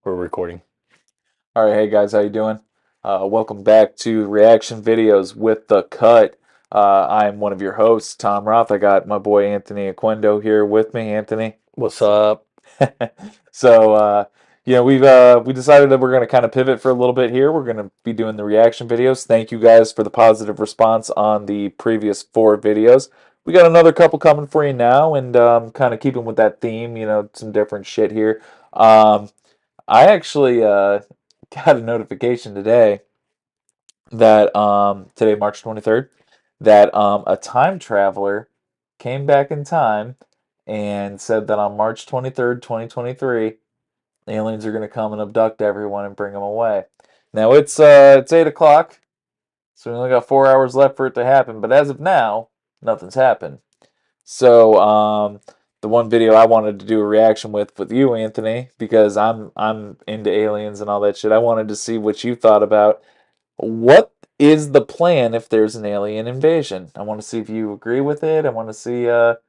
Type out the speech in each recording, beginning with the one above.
We're recording. All right, hey guys, how you doing? Welcome back to Reaction Videos with the Cut. I'm one of your hosts, Tom Roth. I got my boy Anthony Aquendo here with me. Anthony. What's up? So, we decided that we're going to kind of pivot for a little bit here. We're going to be doing the reaction videos. Thank you guys for the positive response on the previous 4 videos. We got another couple coming for you now, and kind of keeping with that theme. Some different shit here. I actually got a notification today that today, March 23rd, that a time traveler came back in time and said that on March 23rd, 2023, aliens are going to come and abduct everyone and bring them away. Now it's 8 o'clock, so we only got 4 hours left for it to happen. But as of now, nothing's happened. So the one video I wanted to do a reaction with you, Anthony, because I'm into aliens and all that shit. I wanted to see what you thought about what is the plan if there's an alien invasion. I want to see if you agree with it. I want to see what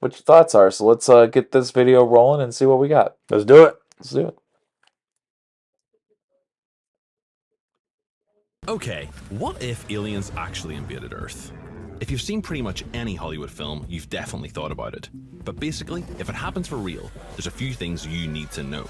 your thoughts are. So let's get this video rolling and see what we got. Let's do it. Let's do it. Okay, what if aliens actually invaded Earth? If you've seen pretty much any Hollywood film, you've definitely thought about it. But basically, if it happens for real, there's a few things you need to know.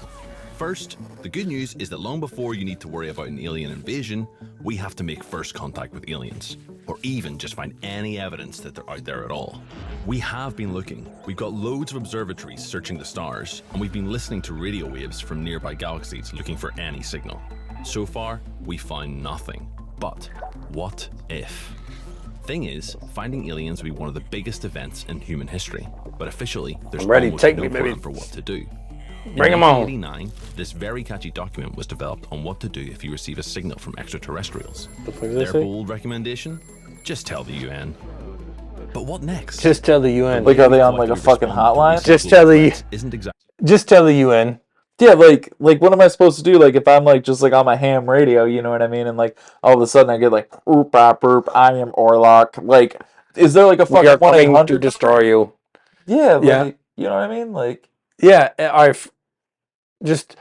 First, the good news is that long before you need to worry about an alien invasion, we have to make first contact with aliens, or even just find any evidence that they're out there at all. We have been looking. We've got loads of observatories searching the stars, and we've been listening to radio waves from nearby galaxies looking for any signal. So far, we found nothing. But what if? Thing is, finding aliens will be one of the biggest events in human history, but officially, there's I'm ready. almost Take no me, baby. plan for what to do. Bring 'em In on. 1989, this very catchy document was developed on what to do if you receive a signal from extraterrestrials. The fuck does Their that say? bold recommendation? Just tell the UN. But what next? Just tell the UN. Like, are they on like a fucking hotline? Just tell the isn't exactly just tell the UN. Yeah, like what am I supposed to do? Like if I'm like just like on my ham radio, you know what I mean? And like all of a sudden I get like oop bop boop, I am Orlock. Like, is there like a We are fucking one eight coming to hundred? destroy you. Yeah, Yeah. like you know what I mean? Like Yeah. All right. Just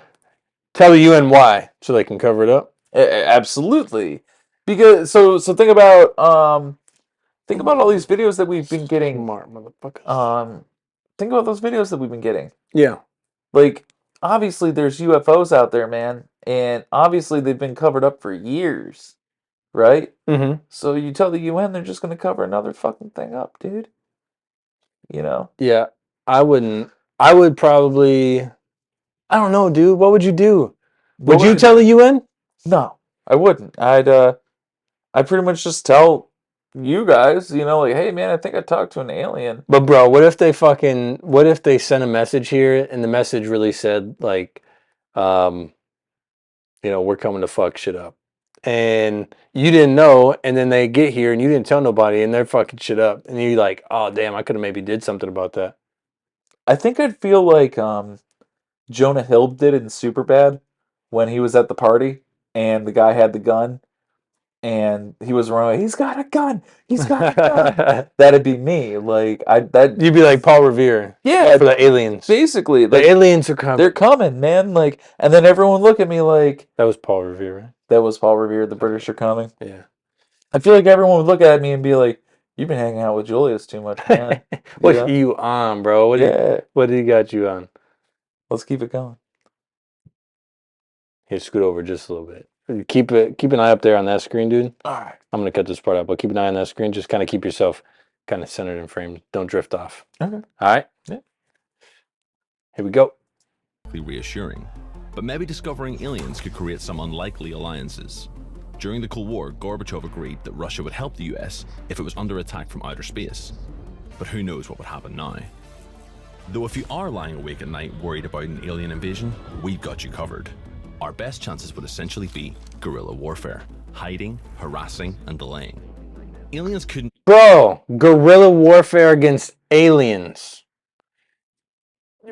tell the UN why, so they can cover it up. absolutely. Because think about all these videos that we've been getting. Smart motherfucker. Think about those videos that we've been getting. Yeah. Like, obviously there's UFOs out there, man, and obviously they've been covered up for years, right? Mm-hmm. So you tell the UN they're just gonna cover another fucking thing up, dude. You know? Yeah. I wouldn't. I would probably. I don't know, dude. What would you do? Would you tell the UN? No, I wouldn't. I'd pretty much just tell you guys, like, hey man, I think I talked to an alien. But bro, what if they sent a message here and the message really said like, um, we're coming to fuck shit up. And you didn't know, and then they get here and you didn't tell nobody and they're fucking shit up. And you're like, oh damn, I could have maybe did something about that. I think I'd feel like Jonah Hill did in Superbad when he was at the party and the guy had the gun and he was running. He's got a gun. He's got a gun. That'd be me. Like You'd be like Paul Revere. Yeah, For the aliens. basically. The Like, aliens are coming. they're coming, man. Like, and then everyone look at me like That was Paul Revere, right? that was Paul Revere. The British are coming. Yeah. I feel like everyone would look at me and be like, "You've been hanging out with Julius too much, man." What Yeah. you on, bro? What did he got you on? Let's keep it going. Here, scoot over just a little bit. Keep an eye up there on that screen, dude. All right. I'm gonna cut this part out, but keep an eye on that screen. Just kind of keep yourself kind of centered and framed. Don't drift off. Okay. All right. Yeah. Here we go. reassuring. But maybe discovering aliens could create some unlikely alliances. During the Cold War, Gorbachev agreed that Russia would help the US if it was under attack from outer space. But who knows what would happen now? Though if you are lying awake at night worried about an alien invasion, we've got you covered. Our best chances would essentially be guerrilla warfare, hiding, harassing, and delaying. Aliens couldn't... Bro, guerrilla warfare against aliens.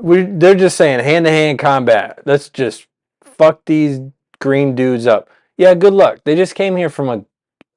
They're just saying hand-to-hand combat. Let's just fuck these green dudes up. Yeah, good luck. They just came here from a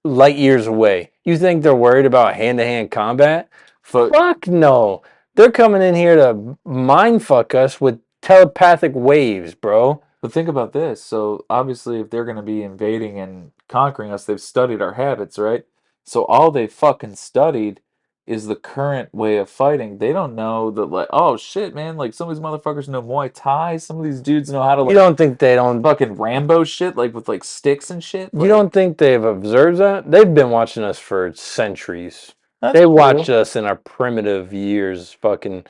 light years away. You think they're worried about hand-to-hand combat? Fuck no. They're coming in here to mind fuck us with telepathic waves, bro. But think about this. So obviously, if they're going to be invading and conquering us, they've studied our habits, right? So all they fucking studied is the current way of fighting. They don't know that, like, oh shit, man, like some of these motherfuckers know Muay Thai. Some of these dudes know how to You like don't think they don't? fucking Rambo shit, like with like sticks and shit. You Like don't think they've observed that? They've been watching us for centuries. that's They watched true. us in our primitive years, fucking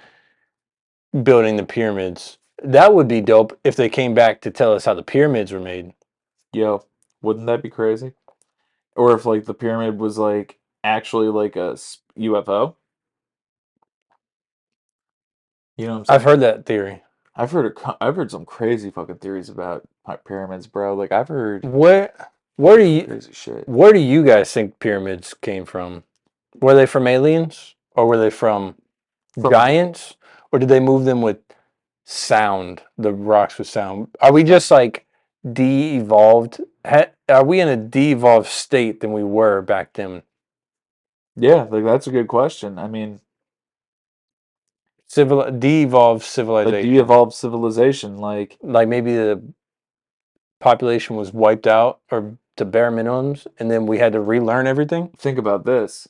building the pyramids. That would be dope if they came back to tell us how the pyramids were made. Yo, wouldn't that be crazy? Or if like the pyramid was like actually like a UFO. You know what I'm I've saying? heard that theory. I've heard some crazy fucking theories about pyramids, bro. Like I've heard Where where do you crazy shit. where do you guys think pyramids came from? Were they from aliens or were they from From giants or did they move them with sound, the rocks with sound? Are we just like de-evolved? Are we in a de-evolved state than we were back then? yeah, like that's a good question. I mean, De-evolved a civilization. de-evolved civilization, like Like maybe the population was wiped out or to bare minimums and then we had to relearn everything? think about this.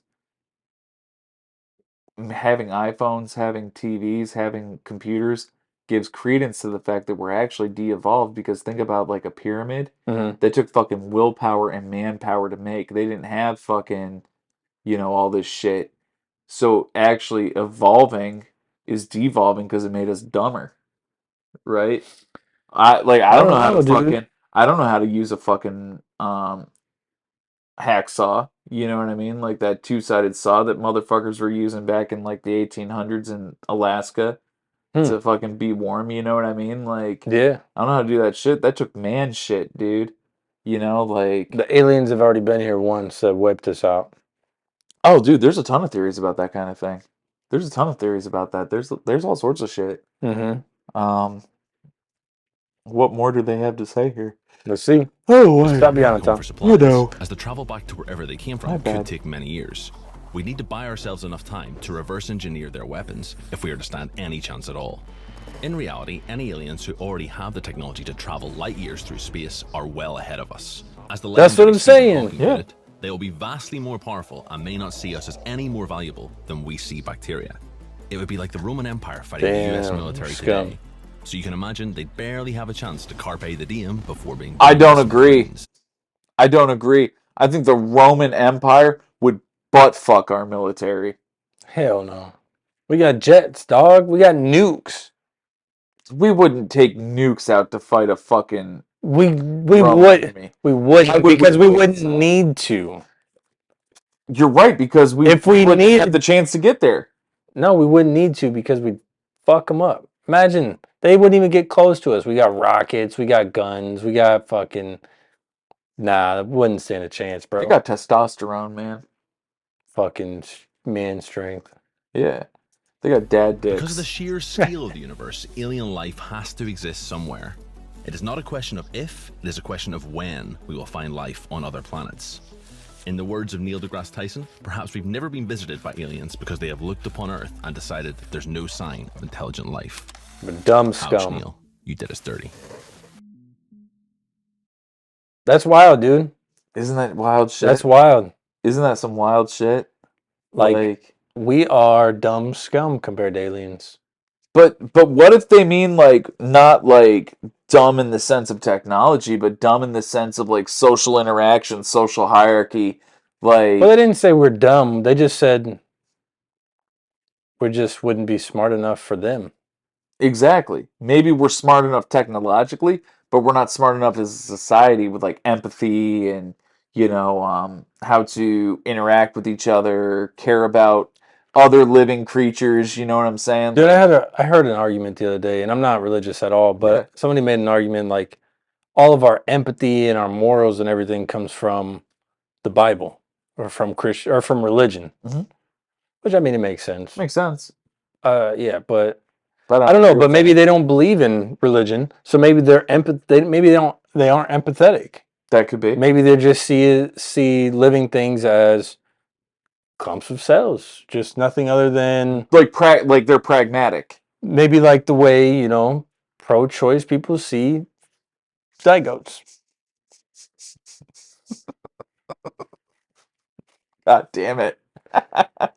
Having iPhones, having TVs, having computers gives credence to the fact that we're actually de-evolved because think about like a pyramid Hmm. that took fucking willpower and manpower to make. They didn't have fucking, all this shit. So actually evolving is devolving because it made us dumber, right? I I don't know don't how to know, dude. fucking I don't know how to use a fucking hacksaw. You know what I mean? Like that two-sided saw that motherfuckers were using back in like the 1800s in Alaska Hmm. to fucking be warm, you know what I mean? Like Yeah. I don't know how to do that shit. That took man shit, dude. Like The aliens have already been here once that wiped us out. oh dude, there's a ton of theories about that kind of thing. There's a ton of theories about that. There's all sorts of shit. Hmm. Um what more do they have to say here? Let's see. Oh, Let's wait. get Stop back beyond home Tom. for I supplies, know. as the travel back to wherever they came My from could bad. take many years. We need to buy ourselves enough time to reverse engineer their weapons if we are to stand any chance at all. In reality, any aliens who already have the technology to travel light years through space are well ahead of us. As the That's what legendary I'm Stephen saying. Hawking Yeah. put it, they will be vastly more powerful and may not see us as any more valuable than we see bacteria. It would be like the Roman Empire fighting the US Damn, military scum. today. So you can imagine they'd barely have a chance to carpe the diem before being I done by don't agree. submarines. I don't agree. I think the Roman Empire would butt fuck our military. Hell no. We got jets, dog. We got nukes. We wouldn't take nukes out to fight a fucking We Roman would army. we Why wouldn't would we because we do it? wouldn't need to. You're right, because we If we wouldn't have the needed, chance to get there. no, we wouldn't need to because we'd fuck them up. Imagine they wouldn't even get close to us. We got rockets, we got guns, we got fucking. Nah, wouldn't stand a chance, They bro. got testosterone, man. Fucking man strength. Yeah. They got dad Because of the dicks. sheer scale of the universe, alien life has to exist somewhere. It is not a question of if, it is a question of when we will find life on other planets. In the words of Neil deGrasse Tyson, perhaps we've never been visited by aliens because they have looked upon Earth and decided there's no sign of intelligent life. But dumb Ouch, scum. Neil, you did us dirty. That's wild, dude. Isn't that wild That's shit? wild. Isn't that some wild shit? Like Like, we are dumb scum compared to aliens. but what if they mean like not like dumb in the sense of technology, but dumb in the sense of like social interaction, social hierarchy, Well, they like didn't say we're dumb. They just said we just wouldn't be smart enough for them. exactly. Maybe we're smart enough technologically, but we're not smart enough as a society with like empathy and how to interact with each other, care about other living creatures. You know what I'm saying? Dude, Like, I heard an argument the other day, and I'm not religious at all, yeah, but somebody made an argument like all of our empathy and our morals and everything comes from the Bible or from Christian or from religion, hmm which I mean it makes sense. makes sense. Yeah, but But I I don't don't know. agree But with maybe that. they don't believe in religion, so maybe they aren't empathetic. That could be Maybe they just see living things as clumps of cells, just nothing other than like they're pragmatic. maybe like the way pro-choice people see Zygotes. God damn it.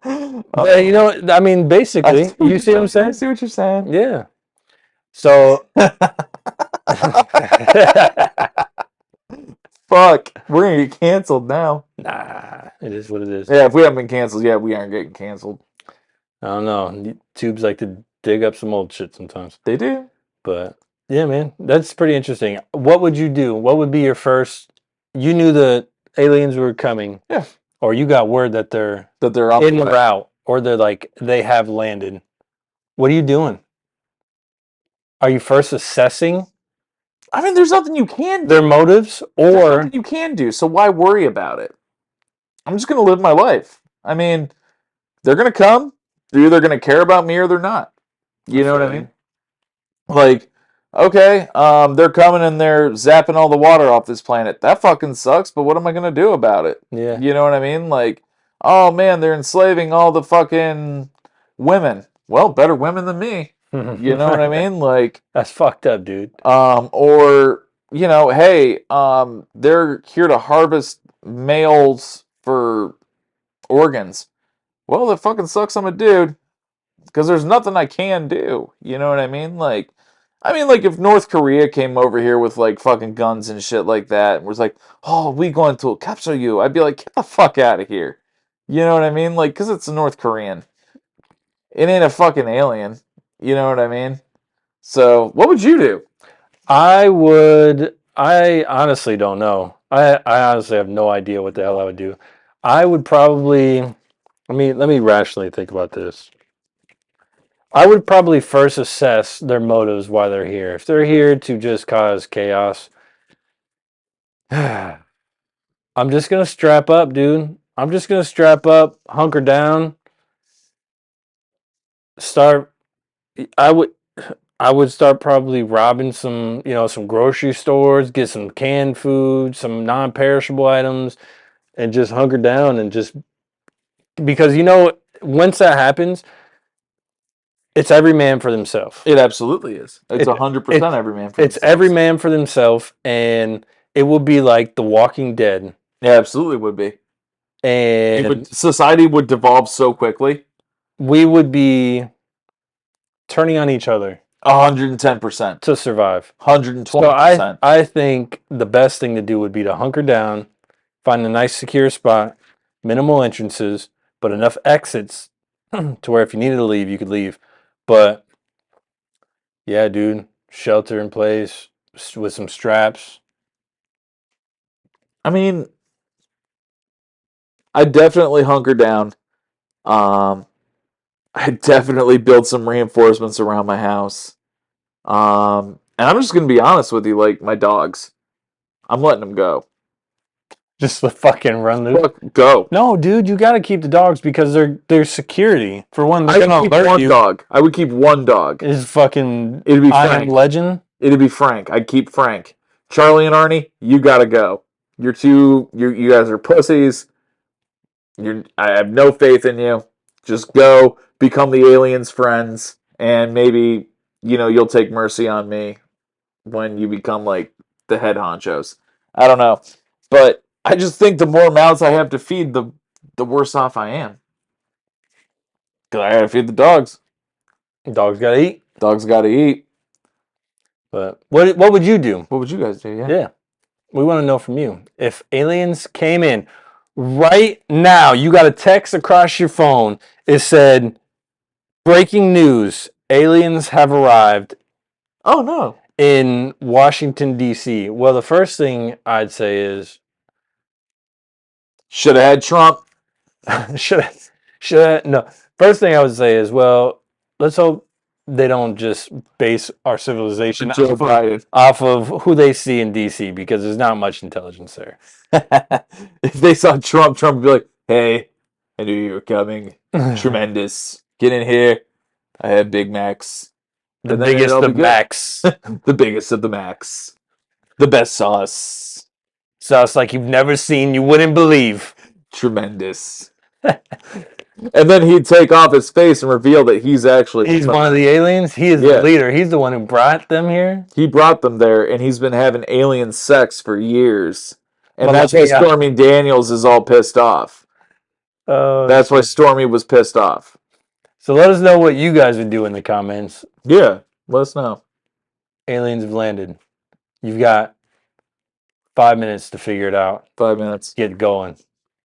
Yeah, you know, I mean, basically, you see what I'm I saying? see what you're saying. Yeah. So, Fuck. We're going to get canceled now. nah, it is what it is. Yeah, if we haven't been canceled yet, we aren't getting canceled. I don't know. Tubes like to dig up some old shit sometimes. They do. But yeah, man, that's pretty interesting. What would you do? What would be your first? You knew the aliens were coming. Yeah. Or you got word that they're on in the the way. route, or they have landed. What are you doing? Are you first assessing I mean, there's nothing you can do. their motives, There's or nothing you can do, so why worry about it? I'm just going to live my life. I mean, they're going to come. They're either going to care about me or they're not. You know what I mean? Like, okay, they're coming and they're zapping all the water off this planet. That fucking sucks, but what am I going to do about it? Yeah. You know what I mean? Like, oh man, they're enslaving all the fucking women. Well, better women than me. You know what I mean? Like, that's fucked up, dude. or, you know, hey, they're here to harvest males for organs. Well, that fucking sucks. I'm a dude because there's nothing I can do. You know what I mean? Like, if North Korea came over here with like fucking guns and shit like that and was like, "Oh, we going to capture you," I'd be like, "Get the fuck out of here." You know what I mean? Like, because it's a North Korean. It ain't a fucking alien. You know what I mean? So, what would you do? I honestly don't know. I honestly have no idea what the hell I would do. I would probably, let me rationally think about this. I would probably first assess their motives why they're here. If they're here to just cause chaos, I'm just gonna strap up, dude. I'm just gonna strap up, hunker down, start. I would, I would start probably robbing some grocery stores, get some canned food, some non-perishable items, and just hunker down and just because once that happens, it's every man for themselves. It absolutely is. It's 100% every man for themselves. It's every man for themselves, and it will be like The Walking Dead. Yeah, absolutely would be. And society would devolve so quickly. We would be turning on each other 110% to survive. 120%. So I think the best thing to do would be to hunker down, find a nice secure spot, minimal entrances, but enough exits to where if you needed to leave, you could leave. But yeah, dude, shelter in place with some straps. I mean, I definitely hunker down. I definitely build some reinforcements around my house. And I'm just gonna be honest with you, like my dogs, I'm letting them go. Just the fucking run loose. Fuck, go. No, dude, you got to keep the dogs because they're security. For one, they're I would keep one dog. I would keep one dog. Is fucking It'd be I Am Frank. Legend. It'd be Frank. I'd keep Frank. Charlie and Arnie, you gotta go. You guys are pussies. I have no faith in you. Just go, become the aliens' friends, and maybe, you'll take mercy on me when you become like the head honchos. I don't know. But I just think the more mouths I have to feed, the worse off I am. Because I gotta feed the dogs. Dogs gotta eat. Dogs gotta eat. But what would you do? What would you guys do? Yeah. We want to know from you. If aliens came in right now, you got a text across your phone. It said, "Breaking news: aliens have arrived." Oh no. In Washington D.C. Well, the first thing I'd say is, should have had Trump. should I? No. First thing I would say is, well, let's hope they don't just base our civilization off of who they see in DC because there's not much intelligence there. If they saw Trump would be like, "Hey, I knew you were coming. Tremendous. Get in here. I have Big Macs. The biggest of Macs. The biggest of the Macs. The best sauce. Sauce like you've never seen, you wouldn't believe. Tremendous." And then he'd take off his face and reveal that he's actually He's one of the aliens. He is Yeah. the leader. He's the one who brought them here. He brought them there, and he's been having alien sex for years. And But that's like, why yeah. Stormy Daniels is all pissed off. Oh, That's why Stormy was pissed off. so let us know what you guys would do in the comments. Yeah, let us know. Aliens have landed. You've got 5 minutes to figure it out. 5 minutes. Get going.